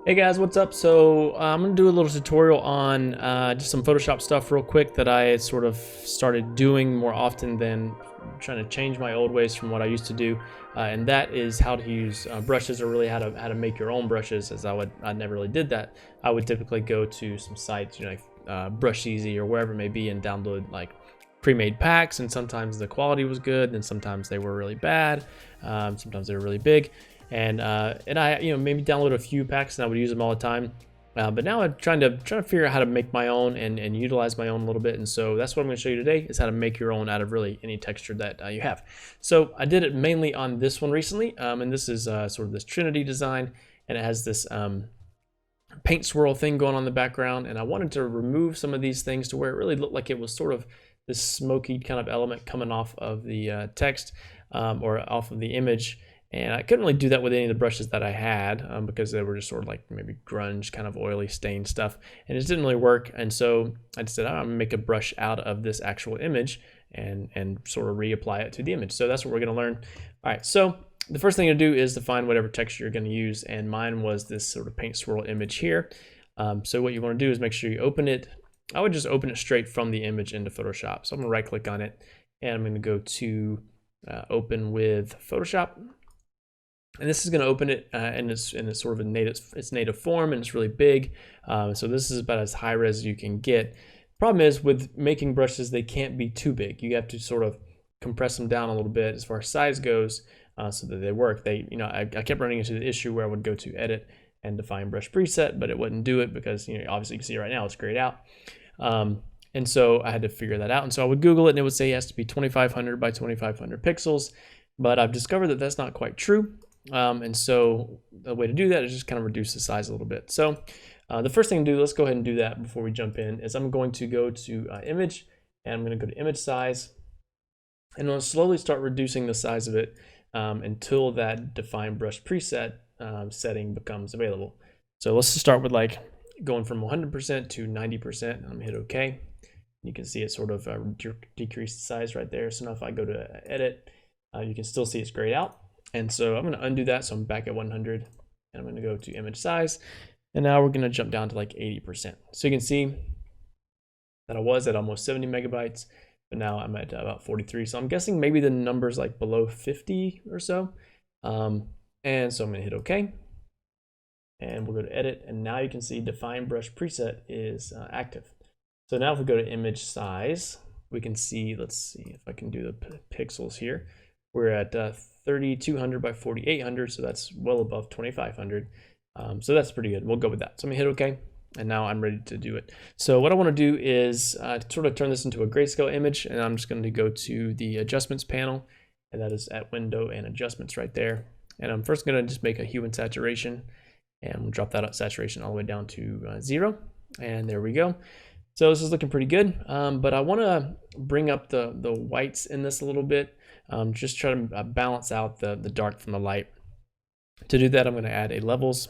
Hey guys, what's up? So I'm gonna do a little tutorial on just some Photoshop stuff real quick that I sort of started doing more often than trying to change my old ways from what I used to do, and that is how to use brushes, or really how to make your own brushes. As I never really did that. I would typically go to some sites, like Brush Easy or wherever it may be, and download like pre-made packs, and sometimes the quality was good and sometimes they were really bad. Sometimes they were really big, and I maybe download a few packs and I would use them all the time. But now I'm trying to figure out how to make my own and utilize my own a little bit. And so that's what I'm going to show you today, is how to make your own out of really any texture that you have. So I did it mainly on this one recently, and this is sort of this Trinity design, and it has this paint swirl thing going on in the background, and I wanted to remove some of these things to where it really looked like it was sort of this smoky kind of element coming off of the text, or off of the image. And I couldn't really do that with any of the brushes that I had, because they were just sort of like maybe grunge, kind of oily stain stuff, and it just didn't really work. And so I just said, I'm gonna make a brush out of this actual image and sort of reapply it to the image. So that's what we're gonna learn. All right, so the first thing to do is to find whatever texture you're gonna use, and mine was this sort of paint swirl image here. So what you wanna do is make sure you open it. I would just open it straight from the image into Photoshop. So I'm gonna right click on it, and I'm gonna go to open with Photoshop. And this is going to open it, and it's sort of a native form, and it's really big. So this is about as high res as you can get. Problem is, with making brushes, they can't be too big. You have to sort of compress them down a little bit as far as size goes, so that they work. I kept running into the issue where I would go to edit and define brush preset, but it wouldn't do it because obviously you can see right now it's grayed out. And so I had to figure that out. And so I would Google it, and it would say it has to be 2500 by 2500 pixels, but I've discovered that that's not quite true. And so the way to do that is just kind of reduce the size a little bit. So the first thing to do, let's go ahead and do that before we jump in, is I'm going to go to image, and I'm going to go to image size, and I'll slowly start reducing the size of it until that define brush preset setting becomes available. So let's just start with like going from 100% to 90%, and I'm gonna hit OK. You can see it sort of decreased the size right there. So now if I go to edit, you can still see it's grayed out. And so I'm going to undo that. So I'm back at 100, and I'm going to go to image size. And now we're going to jump down to like 80%. So you can see that I was at almost 70 megabytes, but now I'm at about 43. So I'm guessing maybe the number's like below 50 or so. And so I'm going to hit OK. And we'll go to edit. And now you can see define brush preset is active. So now if we go to image size, we can see, let's see if I can do the pixels here. We're at 3200 by 4800, so that's well above 2500. So that's pretty good. We'll go with that. So I'm gonna hit OK, and now I'm ready to do it. So what I want to do is sort of turn this into a grayscale image, and I'm just going to go to the adjustments panel, and that is at window and adjustments right there. And I'm first going to just make a hue and saturation, and we'll drop that saturation all the way down to 0, and there we go. So this is looking pretty good, but I want to bring up the whites in this a little bit. Just try to balance out the dark from the light. To do that, I'm going to add a levels,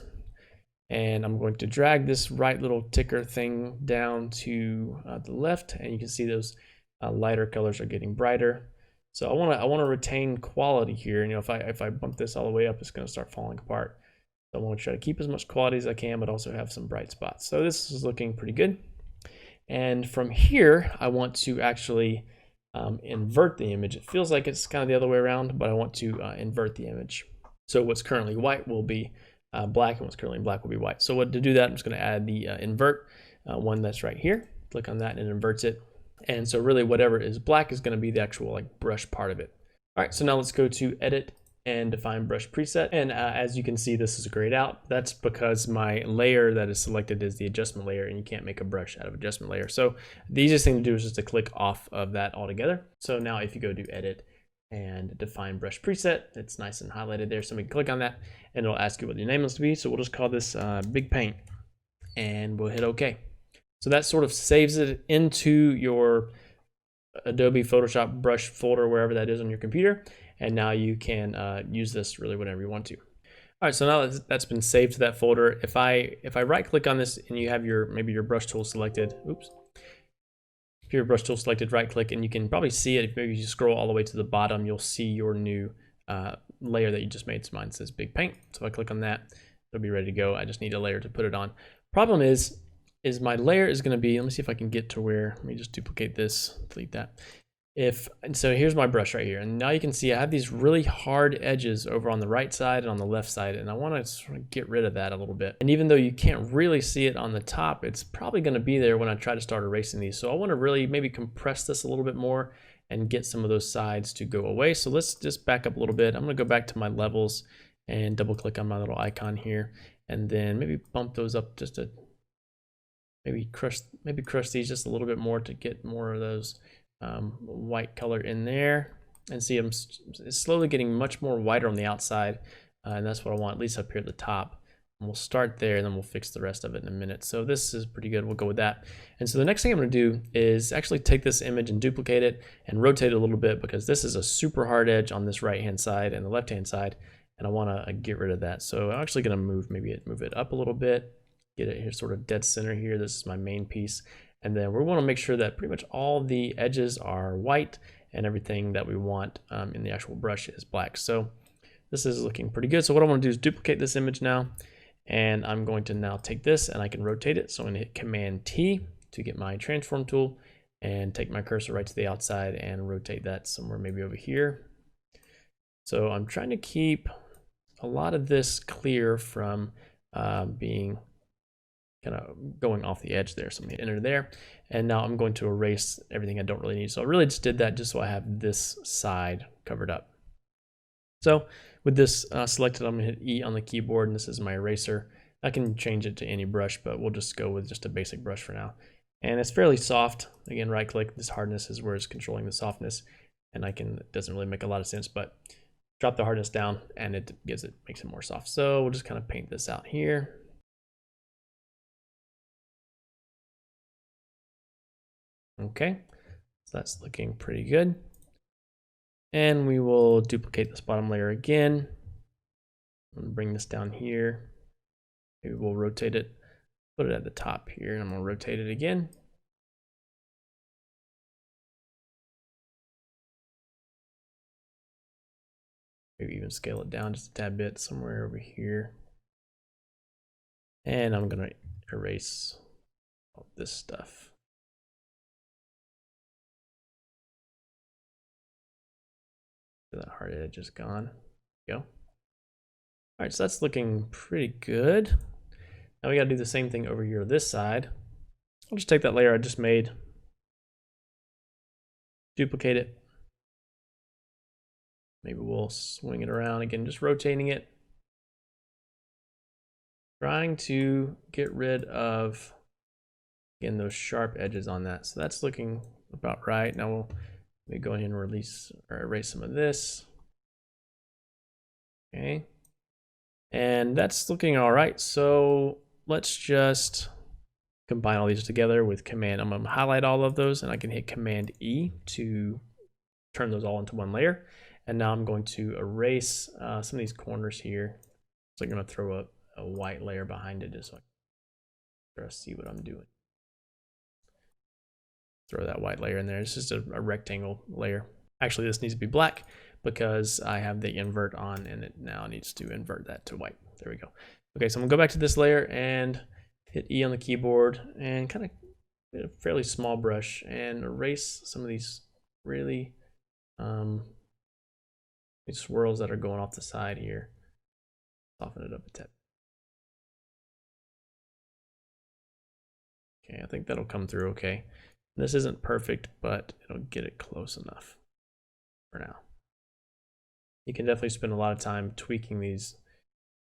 and I'm going to drag this right little ticker thing down to the left, and you can see those lighter colors are getting brighter. So I want to retain quality here. If I bump this all the way up, it's going to start falling apart. So I want to try to keep as much quality as I can, but also have some bright spots. So this is looking pretty good. And from here, I want to actually invert the image. It feels like it's kind of the other way around, but I want to invert the image. So what's currently white will be black, and what's currently black will be white. So to do that, I'm just going to add the invert one that's right here. Click on that, and it inverts it. And so really whatever is black is going to be the actual like brush part of it. All right, so now let's go to edit and define brush preset. And as you can see, this is grayed out. That's because my layer that is selected is the adjustment layer, and you can't make a brush out of adjustment layer. So the easiest thing to do is just to click off of that altogether. So now if you go to edit and define brush preset, it's nice and highlighted there. So we can click on that, and it'll ask you what your name wants to be. So we'll just call this Big Paint, and we'll hit OK. So that sort of saves it into your Adobe Photoshop brush folder, wherever that is on your computer. And now you can use this really whenever you want to. All right, so now that's been saved to that folder. If I right click on this and you have maybe your brush tool selected, oops. If your brush tool selected, right click, and you can probably see it. If maybe you scroll all the way to the bottom, you'll see your new layer that you just made. So mine says Big Paint. So I click on that, it'll be ready to go. I just need a layer to put it on. Problem is my layer is going to be, let me see if I can get to where, let me just duplicate this, delete that. And so here's my brush right here, and now you can see I have these really hard edges over on the right side and on the left side, and I want to sort of get rid of that a little bit. And even though you can't really see it on the top, it's probably going to be there when I try to start erasing these. So I want to really maybe compress this a little bit more and get some of those sides to go away. So let's just back up a little bit. I'm going to go back to my levels and double click on my little icon here, and then maybe bump those up just a, maybe crush these just a little bit more to get more of those white color in there. And see, it's slowly getting much more whiter on the outside, and that's what I want, at least up here at the top. And we'll start there, and then we'll fix the rest of it in a minute. So this is pretty good. We'll go with that. And so the next thing I'm going to do is actually take this image and duplicate it and rotate it a little bit, because this is a super hard edge on this right hand side and the left hand side, and I want to get rid of that. So I'm actually going to move it up a little bit, get it here sort of dead center here. This is my main piece. And then we want to make sure that pretty much all the edges are white and everything that we want in the actual brush is black. So this is looking pretty good. So what I want to do is duplicate this image now, and I'm going to now take this and I can rotate it. So I'm going to hit Command T to get my transform tool and take my cursor right to the outside and rotate that somewhere maybe over here. So I'm trying to keep a lot of this clear from being kind of going off the edge there. So I'm going to enter there, and now I'm going to erase everything I don't really need. So I really just did that just so I have this side covered up. So with this selected, I'm going to hit E on the keyboard, and this is my eraser. I can change it to any brush, but we'll just go with just a basic brush for now. And it's fairly soft. Again, right click, this hardness is where it's controlling the softness, and it doesn't really make a lot of sense, but drop the hardness down and it makes it more soft. So we'll just kind of paint this out here. Okay, so that's looking pretty good. And we will duplicate this bottom layer again. I'm gonna bring this down here. Maybe we'll rotate it, put it at the top here, and I'm gonna rotate it again. Maybe even scale it down just a tad bit somewhere over here. And I'm gonna erase all this stuff. That hard edge is gone. There we go. All right, so that's looking pretty good. Now we gotta do the same thing over here this side. I'll just take that layer I just made, duplicate it. Maybe we'll swing it around again, just rotating it. Trying to get rid of, again, those sharp edges on that. So that's looking about right. Now we'll go ahead and erase some of this. Okay. And that's looking all right. So let's just combine all these together with Command. I'm going to highlight all of those, and I can hit Command E to turn those all into one layer. And now I'm going to erase some of these corners here. So I'm going to throw a white layer behind it just so I can see what I'm doing. Throw that white layer in there. It's just a rectangle layer. Actually, this needs to be black because I have the invert on, and it now needs to invert that to white. There we go. Okay, so I'm gonna go back to this layer and hit E on the keyboard and kind of get a fairly small brush and erase some of these really these swirls that are going off the side here. Soften it up a tad. Okay, I think that'll come through okay. This isn't perfect, but it'll get it close enough for now. You can definitely spend a lot of time tweaking these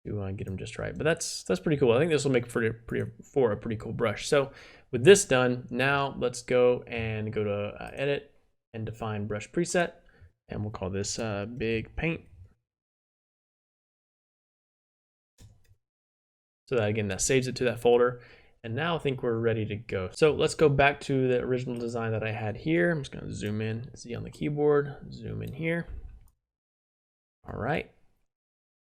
to get them just right, but that's pretty cool. I think this will make for a pretty cool brush. So with this done, now let's go to edit and define brush preset, and we'll call this big paint. So that, again, that saves it to that folder. And now I think we're ready to go. So let's go back to the original design that I had here. I'm just going to zoom in, Z on the keyboard, zoom in here. All right.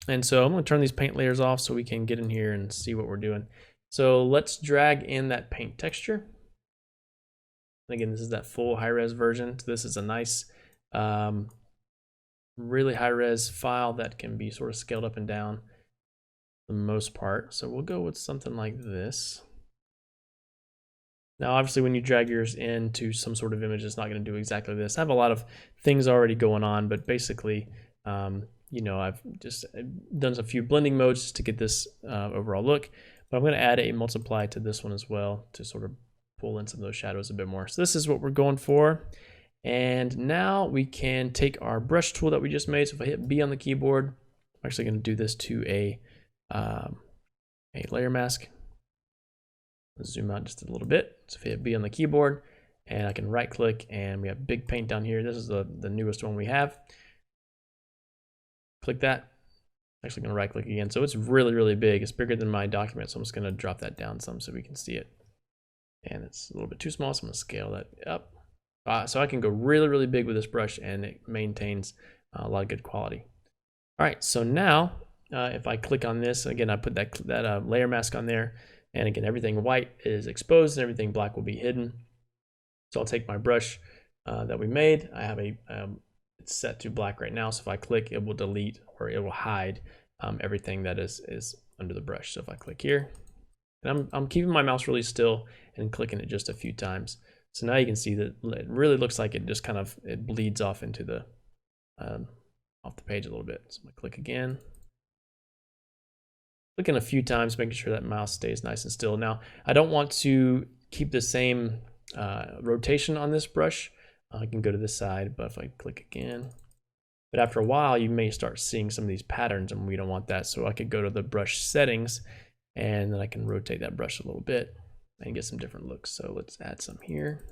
And so I'm going to turn these paint layers off so we can get in here and see what we're doing. So let's drag in that paint texture. And again, this is that full high-res version. So this is a nice, really high-res file that can be sort of scaled up and down. the most part. So we'll go with something like this. Now, obviously, when you drag yours into some sort of image, it's not going to do exactly this. I have a lot of things already going on, but basically, you know, I've just done a few blending modes just to get this overall look. But I'm going to add a multiply to this one as well to sort of pull in some of those shadows a bit more. So this is what we're going for. And now we can take our brush tool that we just made. So if I hit B on the keyboard, I'm actually going to do this to a layer mask. Let's zoom out just a little bit. So if I hit B on the keyboard, and I can right click, and we have big paint down here. This is the newest one we have. Click that. Actually going to right click again. So it's really, really big. It's bigger than my document. So I'm just going to drop that down some so we can see it. And it's a little bit too small, so I'm going to scale that up. So I can go really, really big with this brush, and it maintains a lot of good quality. All right, so now if I click on this, again, I put that layer mask on there. And again, everything white is exposed and everything black will be hidden. So I'll take my brush that we made. I have it's set to black right now. So if I click, it will delete or it will hide everything that is under the brush. So if I click here, and I'm keeping my mouse really still and clicking it just a few times. So now you can see that it really looks like it just kind of, it bleeds off into the, off the page a little bit. So I'm gonna click again. Clicking a few times, making sure that mouse stays nice and still. Now, I don't want to keep the same rotation on this brush. I can go to this side, but if I click again, but after a while, you may start seeing some of these patterns, and we don't want that. So I could go to the brush settings, and then I can rotate that brush a little bit and get some different looks. So let's add some here,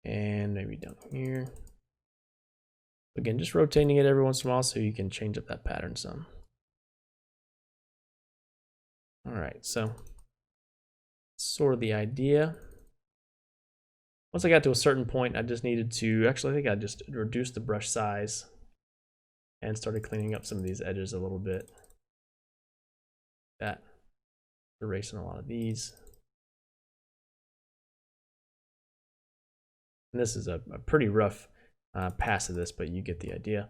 and maybe down here. Again, just rotating it every once in a while so you can change up that pattern some. All right, so sort of the idea. Once I got to a certain point, I just needed to, actually I think I just reduced the brush size and started cleaning up some of these edges a little bit. That, erasing a lot of these. And this is a pretty rough pass of this, but you get the idea.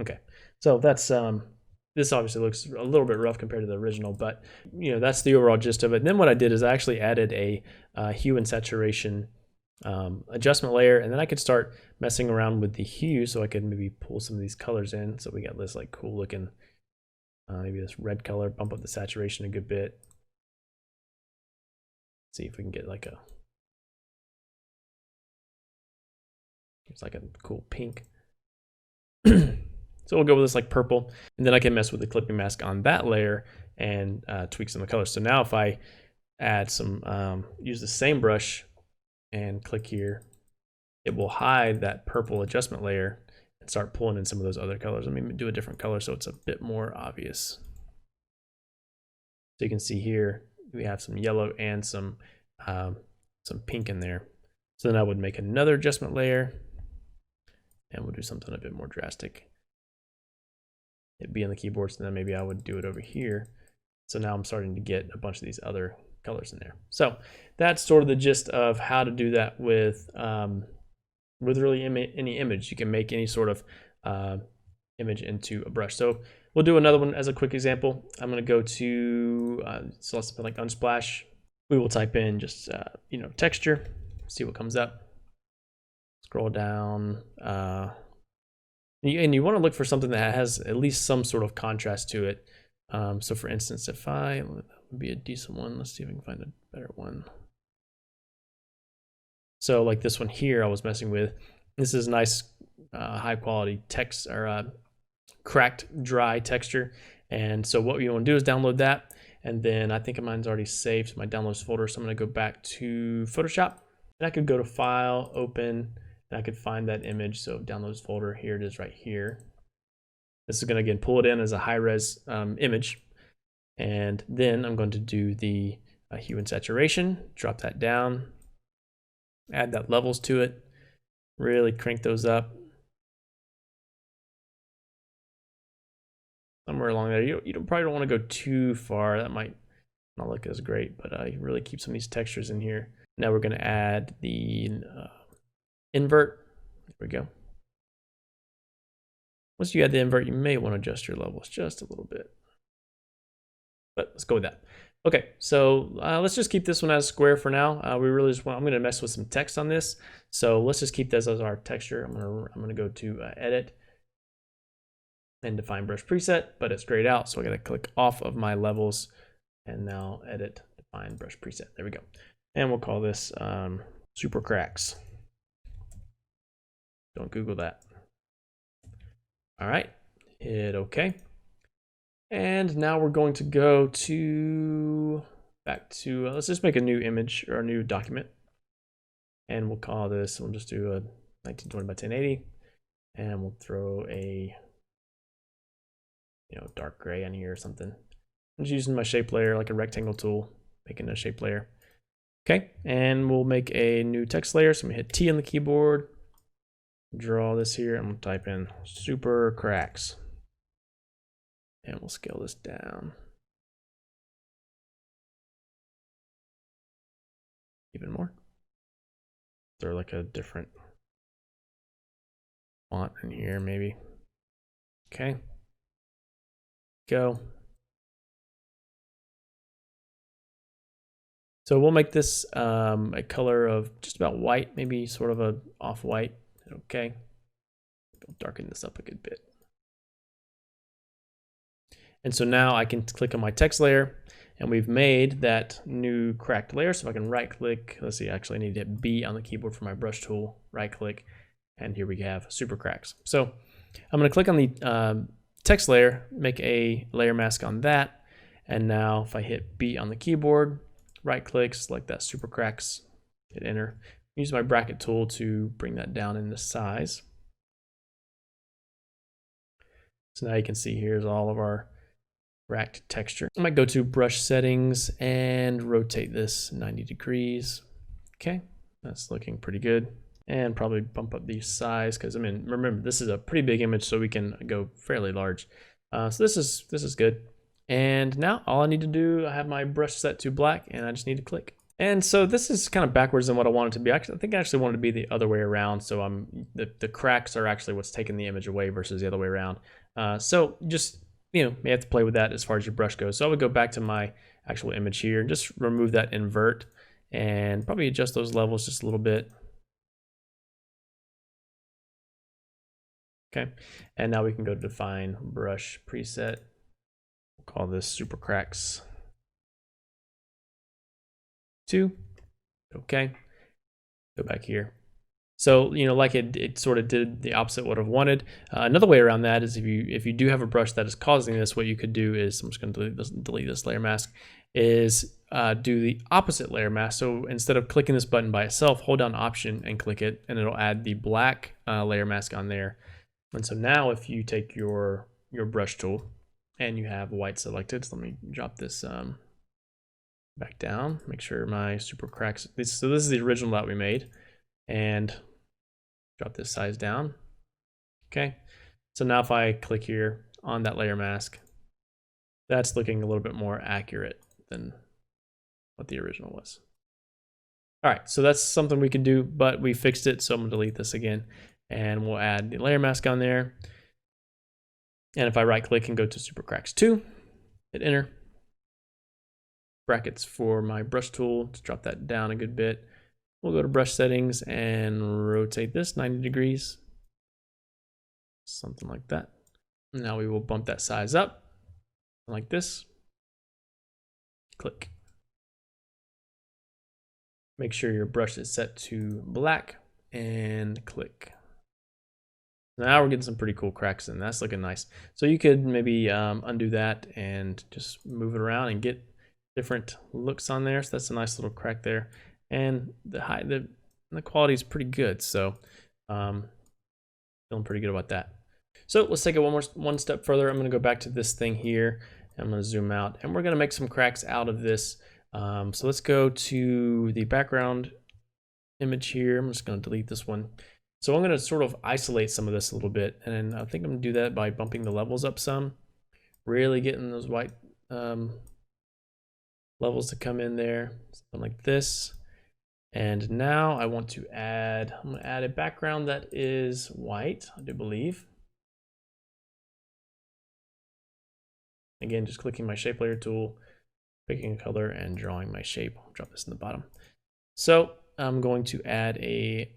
Okay, so that's this obviously looks a little bit rough compared to the original, but you know, that's the overall gist of it. And then what I did is I actually added a hue and saturation adjustment layer, and then I could start messing around with the hue so I could maybe pull some of these colors in. So we got this like cool looking, maybe this red color, bump up the saturation a good bit. See if we can get like it's like a cool pink. So we'll go with this like purple, and then I can mess with the clipping mask on that layer and tweak some of the colors. So now if I add some, use the same brush and click here, it will hide that purple adjustment layer and start pulling in some of those other colors. Let me do a different color so it's a bit more obvious. So you can see here, we have some yellow and some pink in there. So then I would make another adjustment layer, and we'll do something a bit more drastic. Hit B on the keyboard, so then maybe I would do it over here. So now I'm starting to get a bunch of these other colors in there. So that's sort of the gist of how to do that with really any image. You can make any sort of image into a brush. So we'll do another one as a quick example. I'm going to go to so let's put like Unsplash. We will type in just you know, texture, see what comes up. Scroll down. And you want to look for something that has at least some sort of contrast to it. So for instance, if that would be a decent one. Let's see if we can find a better one. So like this one here I was messing with. This is nice high quality text or cracked dry texture. And so what you want to do is download that. And then I think mine's already saved to my downloads folder. So I'm going to go back to Photoshop. And I could go to File, Open, and I could find that image. So downloads folder, here it is right here. This is going to again pull it in as a high res image. And then I'm going to do the hue and saturation, drop that down, add that levels to it, really crank those up. Somewhere along there, you probably don't want to go too far. That might not look as great, but really keep some of these textures in here. Now we're going to add the invert. There we go. Once you add the invert, you may want to adjust your levels just a little bit. But let's go with that. Okay, so let's just keep this one as square for now. We really just want, I'm gonna mess with some text on this. So let's just keep this as our texture. I'm gonna go to edit and define brush preset, but it's grayed out. So I gotta click off of my levels and now edit, define brush preset. There we go. And we'll call this Super Cracks. Don't Google that. All right, hit okay. And now we're going to go to back to let's just make a new image or a new document, and we'll call this. We'll just do a 1920 by 1080, and we'll throw a dark gray on here or something. I'm just using my shape layer like a rectangle tool, making a shape layer. Okay, and we'll make a new text layer. So I'm gonna hit T on the keyboard, draw this here. I'm gonna type in Super Cracks. And we'll scale this down even more. Throw like a different font in here, maybe. Okay. Go. So we'll make this a color of just about white, maybe sort of a off-white. Okay. We'll darken this up a good bit. And so now I can click on my text layer, and we've made that new cracked layer. So if I can right click, let's see, actually I need to hit B on the keyboard for my brush tool, right click, and here we have Super Cracks. So I'm gonna click on the text layer, make a layer mask on that. And now if I hit B on the keyboard, right click, select that Super Cracks, hit enter. Use my bracket tool to bring that down in the size. So now you can see here's all of our cracked texture. I might go to brush settings and rotate this 90 degrees. Okay, that's looking pretty good. And probably bump up the size because remember this is a pretty big image, so we can go fairly large. So this is good. And now all I need to do, I have my brush set to black, and I just need to click. And so this is kind of backwards than what I want it to be. I think I actually want it to be the other way around. So the cracks are actually what's taking the image away versus the other way around. So just you have to play with that as far as your brush goes. So I would go back to my actual image here and just remove that invert and probably adjust those levels just a little bit. Okay, and now we can go to define brush preset. We'll call this Super Cracks 2. Okay, go back here. So like it sort of did the opposite what I've wanted. Another way around that is if you do have a brush that is causing this, what you could do is, I'm just going to delete this layer mask, is do the opposite layer mask. So instead of clicking this button by itself, hold down Option and click it, and it'll add the black layer mask on there. And so now if you take your brush tool and you have white selected, so let me drop this back down, make sure my Super Cracks, so this is the original that we made, and drop this size down. Okay, so now if I click here on that layer mask, that's looking a little bit more accurate than what the original was. All right, so that's something we can do, but we fixed it, so I'm gonna delete this again, and we'll add the layer mask on there. And if I right click and go to Super Cracks 2, hit enter, brackets for my brush tool to drop that down a good bit. We'll go to brush settings and rotate this 90 degrees, something like that. Now we will bump that size up like this. Click. Make sure your brush is set to black and click. Now we're getting some pretty cool cracks in. That's looking nice. So you could maybe undo that and just move it around and get different looks on there. So that's a nice little crack there. And the quality is pretty good. So feeling pretty good about that. So let's take it one step further. I'm going to go back to this thing here. I'm going to zoom out, and we're going to make some cracks out of this. So let's go to the background image here. I'm just going to delete this one. So I'm going to sort of isolate some of this a little bit, and I think I'm going to do that by bumping the levels up some, really getting those white levels to come in there, something like this. And now I want to I'm going to add a background that is white, I do believe. Again, just clicking my shape layer tool, picking a color and drawing my shape. I'll drop this in the bottom. So I'm going to add a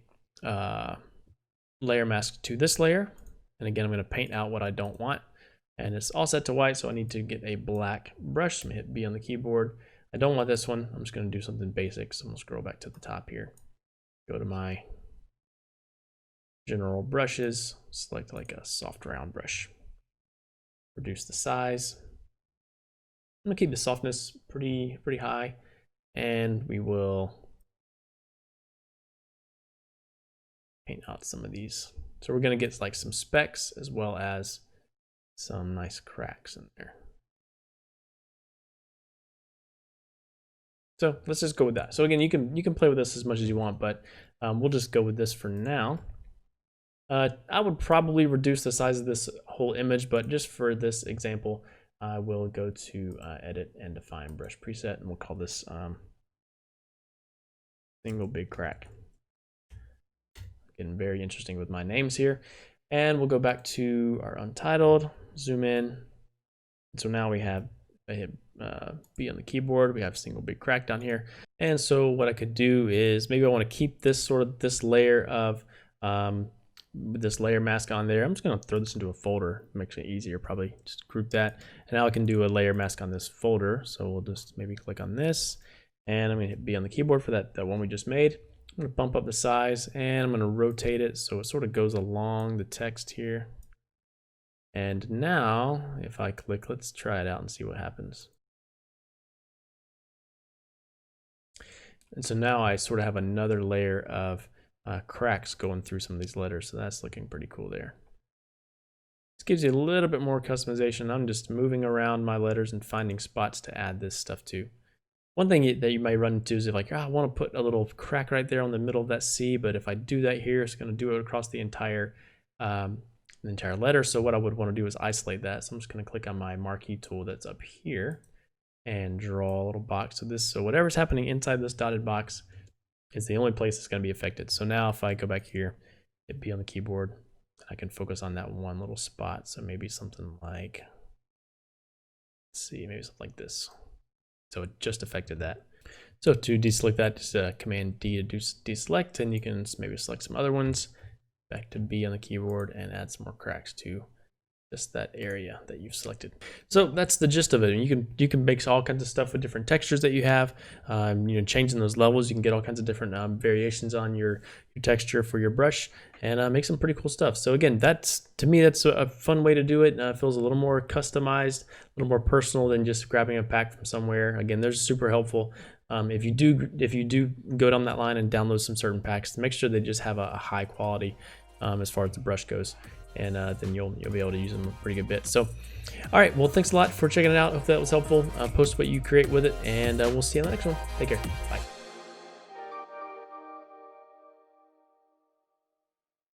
layer mask to this layer. And again, I'm going to paint out what I don't want. And it's all set to white, so I need to get a black brush. I'm going to hit B on the keyboard. I don't want this one. I'm just going to do something basic. So I'm going to scroll back to the top here. Go to my general brushes, select like a soft round brush. Reduce the size. I'm going to keep the softness pretty high. And we will paint out some of these. So we're going to get like some specks as well as some nice cracks in there. So let's just go with that. So again, you can play with this as much as you want, but we'll just go with this for now. I would probably reduce the size of this whole image, but just for this example, I will go to edit and define brush preset, and we'll call this single big crack. Getting very interesting with my names here. And we'll go back to our untitled, zoom in. And so now we have, I hit B on the keyboard, we have single big crack down here. And so what I could do is maybe I want to keep this this layer of this layer mask on there. I'm just going to throw this into a folder, makes it easier, probably just group that. And now I can do a layer mask on this folder. So we'll just maybe click on this, and I'm going to hit B on the keyboard for that one we just made. I'm going to bump up the size, and I'm going to rotate it so it sort of goes along the text here. And now if I click, let's try it out and see what happens. And so now I sort of have another layer of cracks going through some of these letters, so that's looking pretty cool there. This gives you a little bit more customization. I'm just moving around my letters and finding spots to add this stuff to. One thing that you might run into is if like, I want to put a little crack right there on the middle of that C, but if I do that here, it's going to do it across the entire letter. So what I would want to do is isolate that. So I'm just going to click on my marquee tool that's up here and draw a little box to this. So whatever's happening inside this dotted box is the only place that's going to be affected. So now if I go back here, hit B on the keyboard, I can focus on that one little spot. So maybe something like, let's see, maybe something like this. So it just affected that. So to deselect that, just Command D to deselect, and you can maybe select some other ones. Back to B on the keyboard and add some more cracks to just that area that you've selected. So that's the gist of it. And you can make all kinds of stuff with different textures that you have. Changing those levels, you can get all kinds of different variations on your texture for your brush, and make some pretty cool stuff. So again, to me that's a fun way to do it. It feels a little more customized, a little more personal than just grabbing a pack from somewhere. Again, they're super helpful. If you do go down that line and download some certain packs, make sure they just have a high quality as far as the brush goes. And then you'll be able to use them a pretty good bit. So, all right, well, thanks a lot for checking it out. Hope that was helpful. Post what you create with it, and we'll see you on the next one. Take care. Bye.